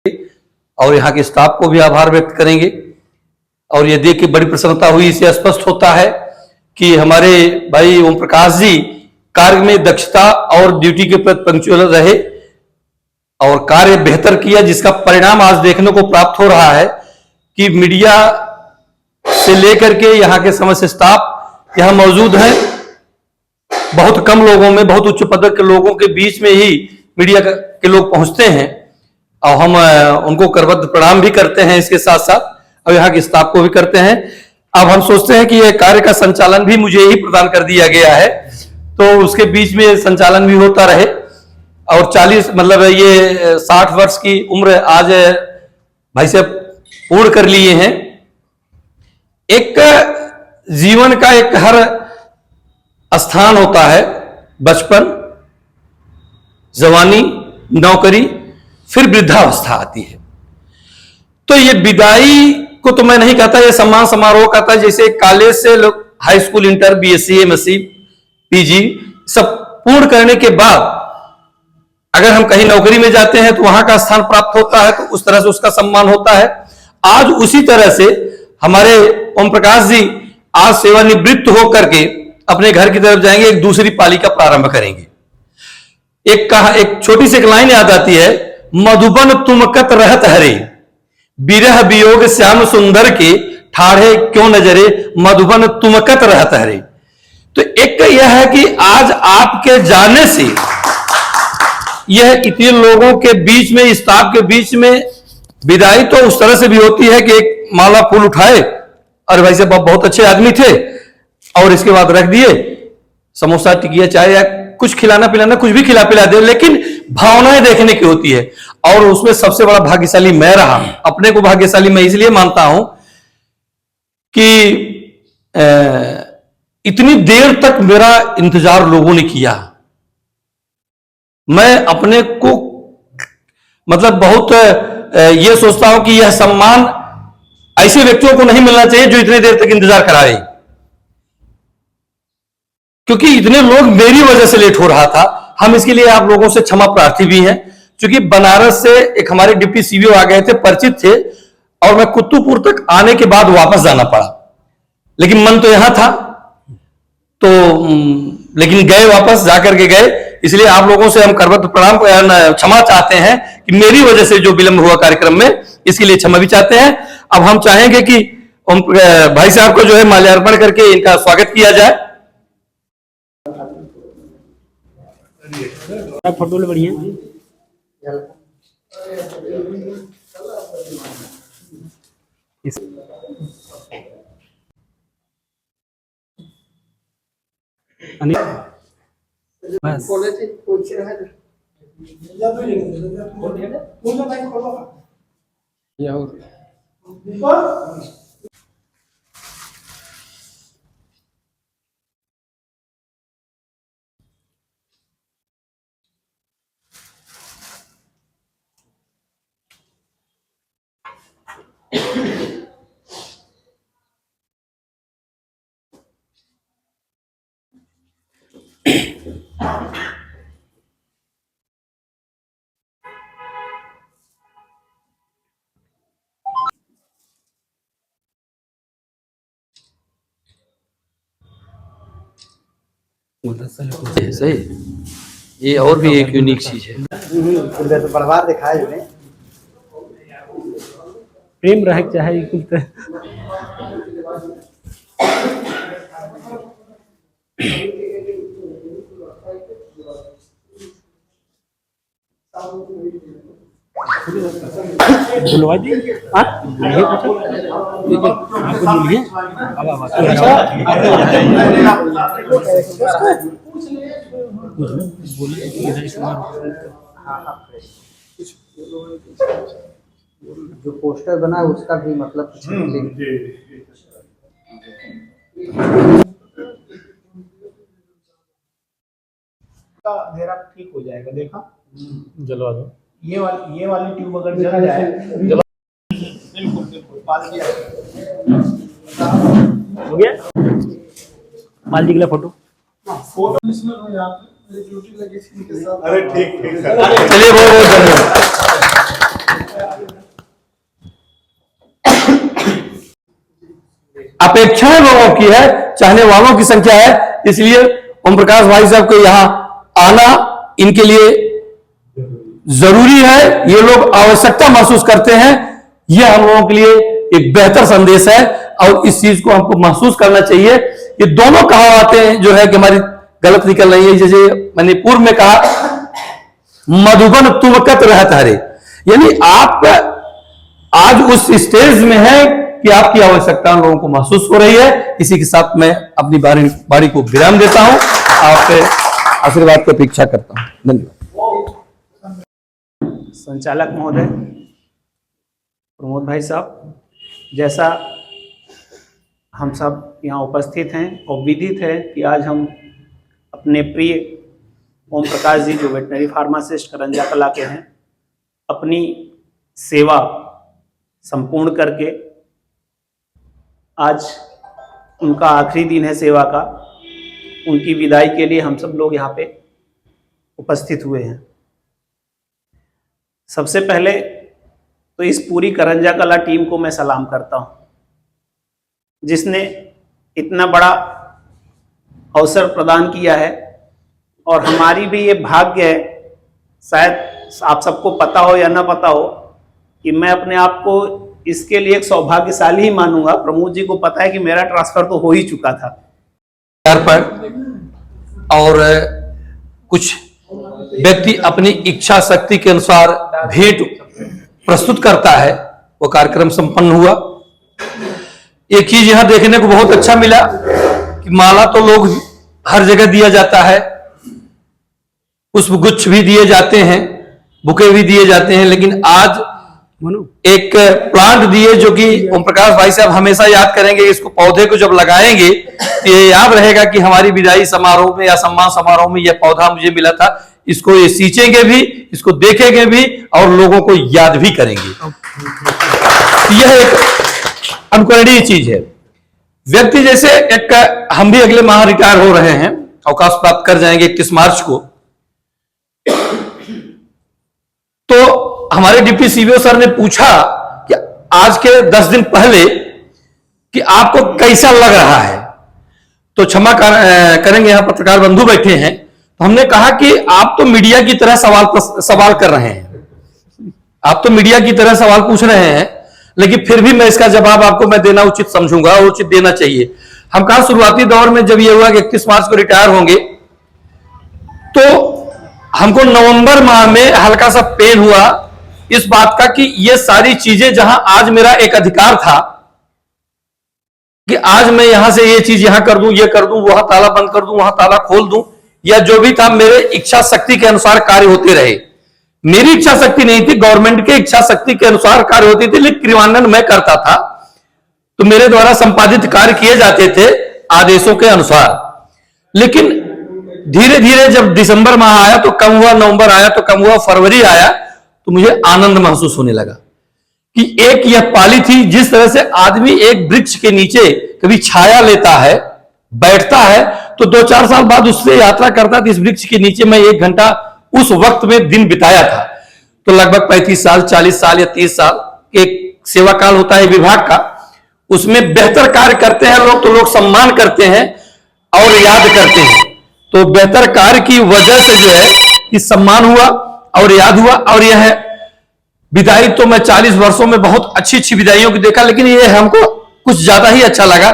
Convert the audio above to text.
और यहाँ के स्टाफ को भी आभार व्यक्त करेंगे। और ये देख के बड़ी प्रसन्नता हुई, इससे स्पष्ट होता है कि हमारे भाई ओम प्रकाश जी कार्य में दक्षता और ड्यूटी के प्रति पंक्चुअल रहे और कार्य बेहतर किया, जिसका परिणाम आज देखने को प्राप्त हो रहा है कि मीडिया से लेकर के यहाँ के समस्त स्टाफ यहाँ मौजूद हैं। बहुत कम लोगों में, बहुत उच्च पद के लोगों के बीच में ही मीडिया के लोग पहुंचते हैं और हम उनको करबद्ध प्रणाम भी करते हैं, इसके साथ साथ और यहाँ के स्टाफ को भी करते हैं। अब हम सोचते हैं कि यह कार्य का संचालन भी मुझे ही प्रदान कर दिया गया है, तो उसके बीच में संचालन भी होता रहे। और 40 मतलब ये 60 वर्ष की उम्र आज भाई साहब पूर्ण कर लिए हैं। एक जीवन का एक हर स्थान होता है, बचपन, जवानी, नौकरी, फिर वृद्धावस्था आती है। तो ये विदाई को तो मैं नहीं कहता, ये सम्मान समारोह कहता है। जैसे कॉलेज से लोग high school, inter, BSc, MSc, PG सब पूर्ण करने के बाद अगर हम कहीं नौकरी में जाते हैं तो वहां का स्थान प्राप्त होता है, तो उस तरह से उसका सम्मान होता है। आज उसी तरह से हमारे ओम प्रकाश जी आज सेवानिवृत्त होकर के अपने घर की तरफ जाएंगे, एक दूसरी पाली का प्रारंभ करेंगे। एक छोटी सी एक लाइन याद आती है, मधुबन तुमकत रहत हरे, बिरह वियोग श्याम सुंदर के, ठाढ़े क्यों नजरे, मधुबन तुमकत रहत हरे। तो एक यह है कि आज आपके जाने से यह इतने लोगों के बीच में, स्टाफ के बीच में विदाई तो उस तरह से भी होती है कि एक माला फूल उठाए, अरे भाई साहब बहुत अच्छे आदमी थे, और इसके बाद रख दिए समोसा, टिकिया, चाय या कुछ खिलाना पिलाना, कुछ भी खिला पिला दे, लेकिन भावनाएं देखने की होती है। और उसमें सबसे बड़ा भाग्यशाली मैं रहा। अपने को भाग्यशाली मैं इसलिए मानता हूं कि इतनी देर तक मेरा इंतजार लोगों ने किया। मैं अपने को मतलब बहुत ये सोचता हूं कि यह सम्मान ऐसे व्यक्तियों को नहीं मिलना चाहिए जो इतनी देर तक इंतजार कराए, क्योंकि इतने लोग मेरी वजह से लेट हो रहा था। हम इसके लिए आप लोगों से क्षमा प्रार्थी भी हैं, क्योंकि बनारस से एक हमारे डिप्टी सीवीओ आ गए थे, परिचित थे, और मैं कुत्तूपुर तक आने के बाद वापस जाना पड़ा, लेकिन मन तो यहां था, तो लेकिन गए, वापस जाकर के गए। इसलिए आप लोगों से हम करबद्ध प्रणाम क्षमा चाहते हैं कि मेरी वजह से जो विलंब हुआ कार्यक्रम में, इसके लिए क्षमा भी चाहते हैं। अब हम चाहेंगे कि भाई साहब को जो है माल्यार्पण करके इनका स्वागत किया जाए। फोटो बढ़िया बस सही, ये और भी एक यूनिक चीज है। तो बढ़वार दिखाए प्रेम रह चाहे कुछ बुलवा दी आप बोलिए। जो पोस्टर बना है उसका भी मतलब अंधेरा ठीक हो जाएगा। देखा, जलवा दो। ये वाली ट्यूब अगर जल जाए, बिल्कुल बिल्कुल पाल दिया हो गया। माल जी का फोटो इसमें हो यहाँ पे ड्यूटी लगी थी के साथ। अरे ठीक ठीक, चलिए बहुत बहुत धन्यवाद। अपेक्षाएं लोगों की है, चाहने वालों की संख्या है, इसलिए ओम प्रकाश भाई साहब को यहां आना इनके लिए जरूरी है। ये लोग आवश्यकता महसूस करते हैं, यह हम लोगों के लिए एक बेहतर संदेश है और इस चीज को हमको महसूस करना चाहिए। ये दोनों कहावतें जो है कि हमारी गलत निकल रही है। जैसे मैंने पूर्व में कहा, मधुबन तुम कत रहत हरे, यानी आप आज उस स्टेज में है कि आपकी आवश्यकता लोगों को महसूस हो रही है। इसी के साथ मैं अपनी बारी को विराम देता हूं, आपसे आशीर्वाद की अपेक्षा करता हूं। धन्यवाद। संचालक महोदय, प्रमोद भाई साहब, जैसा हम सब यहाँ उपस्थित हैं और विदित है कि आज हम अपने प्रिय ओम प्रकाश जी जो वेटनरी फार्मासिस्ट करंजा कला के हैं, अपनी सेवा संपूर्ण करके आज उनका आखिरी दिन है सेवा का, उनकी विदाई के लिए हम सब लोग यहाँ पे उपस्थित हुए हैं। सबसे पहले तो इस पूरी करंजा कला टीम को मैं सलाम करता हूँ, जिसने इतना बड़ा अवसर प्रदान किया है। और हमारी भी ये भाग्य है, शायद आप सबको पता हो या ना पता हो, कि मैं अपने आप को इसके लिए एक सौभाग्यशाली ही मानूंगा। प्रमोद जी को पता है कि मेरा ट्रांसफर तो हो ही चुका था पर, और कुछ व्यक्ति अपनी इच्छा शक्ति के अनुसार भेंट प्रस्तुत करता है। वो कार्यक्रम संपन्न हुआ। एक चीज यहां देखने को बहुत अच्छा मिला कि माला तो लोग हर जगह दिया जाता है, पुष्पगुच्छ भी दिए जाते हैं, बुके भी दिए जाते हैं, लेकिन आज एक प्लांट दिए जो कि ओम प्रकाश भाई साहब हमेशा याद करेंगे। इसको पौधे को जब लगाएंगे तो ये याद रहेगा कि हमारी विदाई समारोह में या सम्मान समारोह में यह पौधा मुझे मिला था। इसको ये सींचेंगे भी, इसको देखेंगे भी और लोगों को याद भी करेंगे। यह एक अनुकरणीय चीज है। व्यक्ति जैसे एक हम भी अगले माह रिटायर हो रहे हैं, अवकाश प्राप्त कर जाएंगे 31 मार्च को। तो हमारे डिप्टी सीबीओ सर ने पूछा कि आज के 10 दिन पहले कि आपको कैसा लग रहा है। तो क्षमा करेंगे, यहां पत्रकार बंधु बैठे हैं, तो हमने कहा कि आप तो मीडिया की तरह सवाल कर रहे हैं, आप तो मीडिया की तरह सवाल पूछ रहे हैं, लेकिन फिर भी मैं इसका जवाब आपको मैं देना उचित समझूंगा और उचित देना चाहिए। हम कहा शुरुआती दौर में जब यह हुआ कि 31 मार्च को रिटायर होंगे, तो हमको नवंबर माह में हल्का सा पेन हुआ इस बात का कि ये सारी चीजें जहां आज मेरा एक अधिकार था कि आज मैं यहां से ये चीज यहां कर दूं, ये कर दूं, वहां ताला बंद कर दूं, वहां ताला खोल दूं, या जो भी था मेरे इच्छा शक्ति के अनुसार कार्य होते रहे। मेरी इच्छा शक्ति नहीं थी, गवर्नमेंट के इच्छा शक्ति के अनुसार कार्य होती थी, लेकिन क्रियान्वयन मैं करता था। तो मेरे द्वारा संपादित कार्य किए जाते थे आदेशों के अनुसार। लेकिन धीरे धीरे जब दिसंबर माह आया तो कम हुआ, नवंबर आया तो कम हुआ, फरवरी आया तो मुझे आनंद महसूस होने लगा कि एक यह पाली थी। जिस तरह से आदमी एक वृक्ष के नीचे कभी छाया लेता है, बैठता है, तो 2-4 साल बाद उससे यात्रा करता था। इस वृक्ष के नीचे मैं 1 घंटा उस वक्त में दिन बिताया था। तो लगभग 35 साल, 40 साल या 30 साल एक सेवा काल होता है विभाग का। उसमें बेहतर कार्य करते हैं लोग तो लोग सम्मान करते हैं और याद करते हैं। तो बेहतर कार्य की वजह से जो है कि सम्मान हुआ और याद हुआ। और यह विदाई तो मैं 40 वर्षों में बहुत अच्छी अच्छी विदाइयों को देखा, लेकिन ये हमको कुछ ज्यादा ही अच्छा लगा